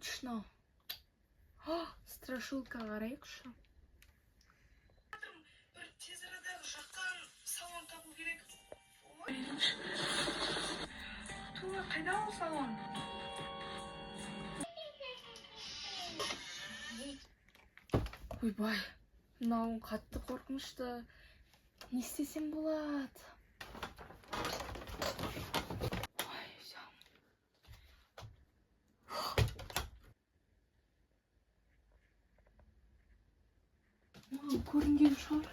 Точно. Страшилка қарайықшы. Бір тез арадағы жаққан салон табу керек. Туа, қайда ол салон? Ойбай, мынауың қатты қорқынышты. Не істесем болады? Маған көрінген шығар.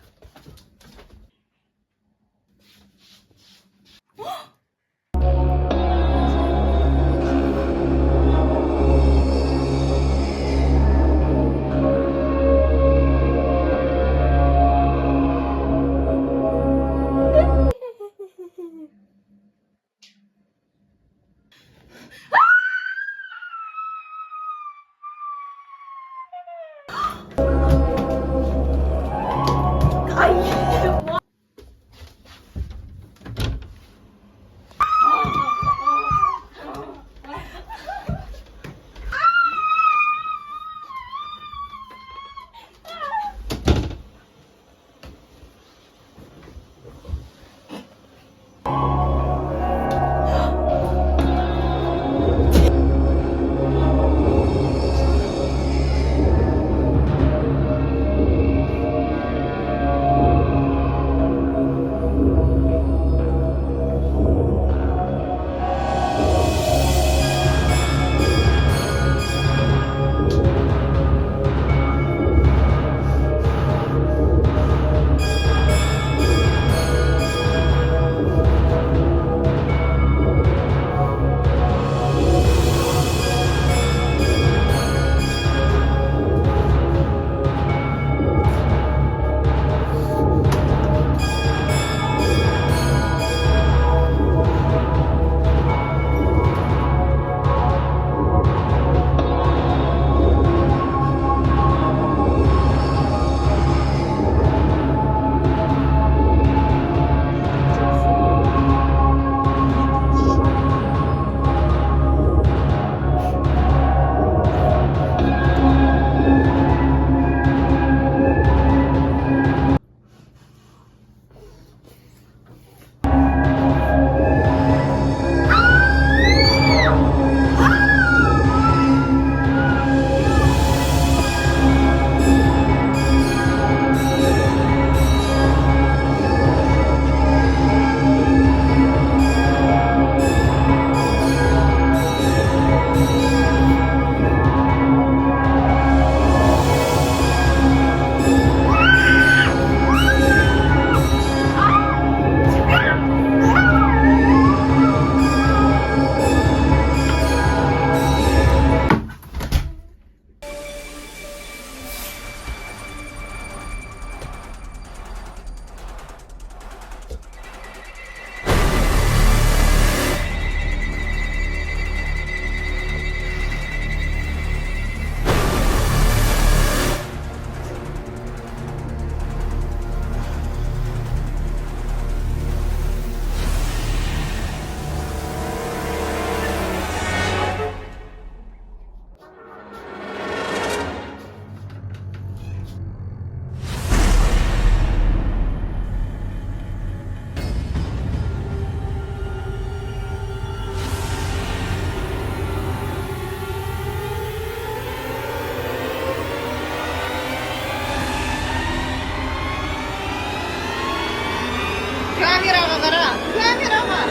Камераға қара, камераға!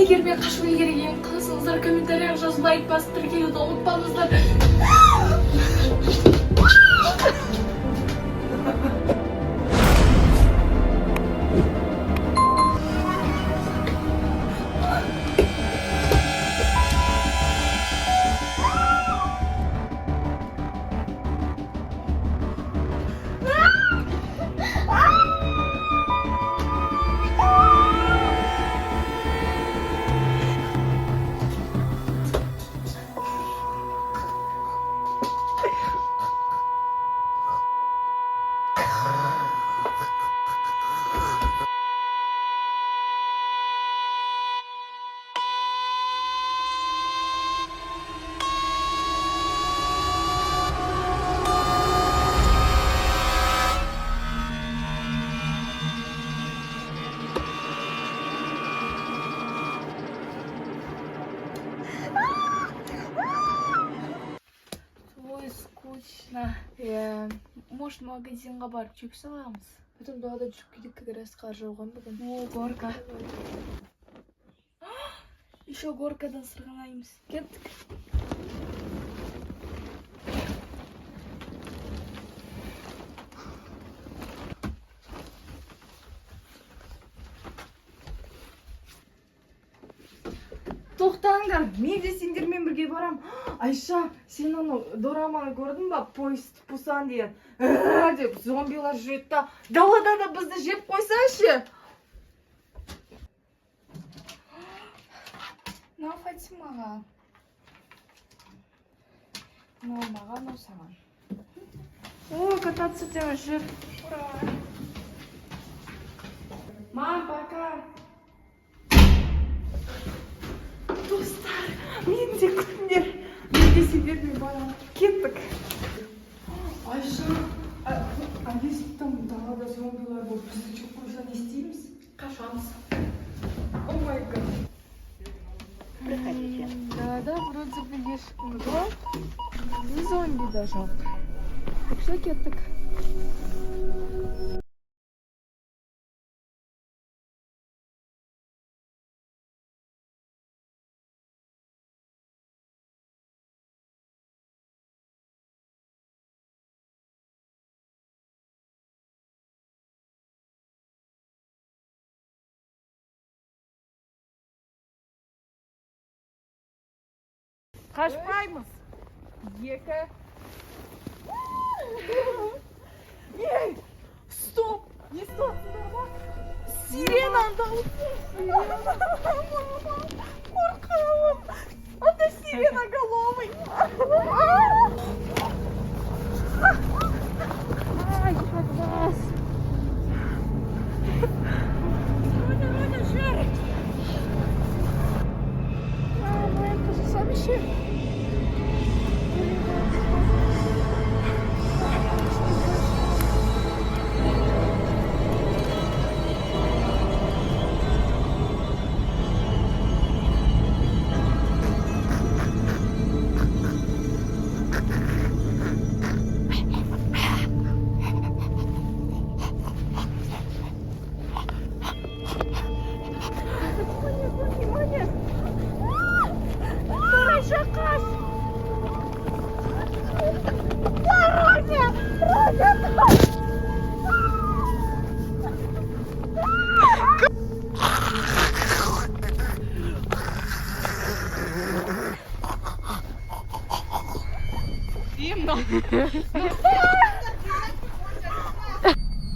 Егер мен қашу керек ең қаласаңыздар комментарияға жазып лайк басып тіркелуді ұмытпаңыздар. Может, магазинға барып жеп саламыз. Потом далада жүріп кетіп как раз қар жауған бүгін. О, горка. Еще горкадан сырғанаймыз. Кеттік. Тоқтаңдар, мен де сендермен бірге барам. Айша, сен аны дораманы көрдің ба? Поезд Пусан деген. Деп зомбилар жүреді да. Далада да бізді жеп қойсайшы. Мынау Фатимаға. Мынау маған, мынау саған. О, кататься тема жүр. Ура! Мам, пока! Достар, мен де күтіңдер. Мен де сендермен барам. Кеттік. Айша, если там далада зомбилар болып бізді жеп қойса не істейміз? Қашамыз. О май гад. Да, вроде бы есть угол. И зомби даже. Так что кеттік. Қашпаймыз. Екі. Ей, стоп! Не статсыңдар ма? Сиренаны дауысы. Қорқамын. Это сиреноголовый. Ай, класс!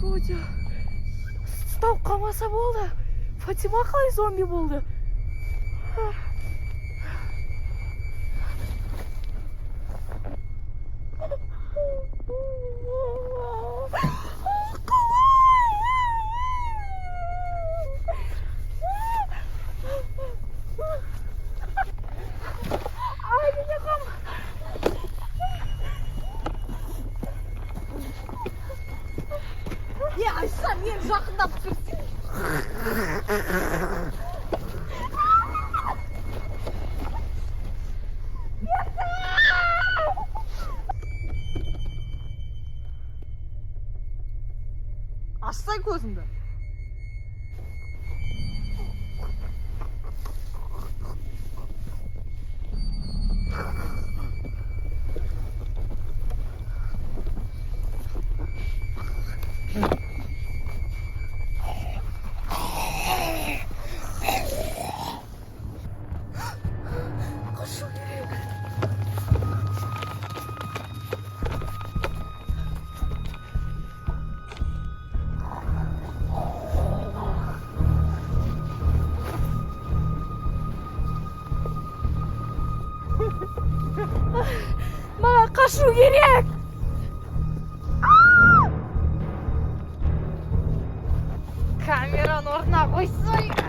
Бодя, ұстап қалмаса болды. Фатима қалай зомби болды? Не, Айша, мен жақындап тұрсың. Ашсай көзіңді. Маған қашу керек. Камераны орнына қойсай.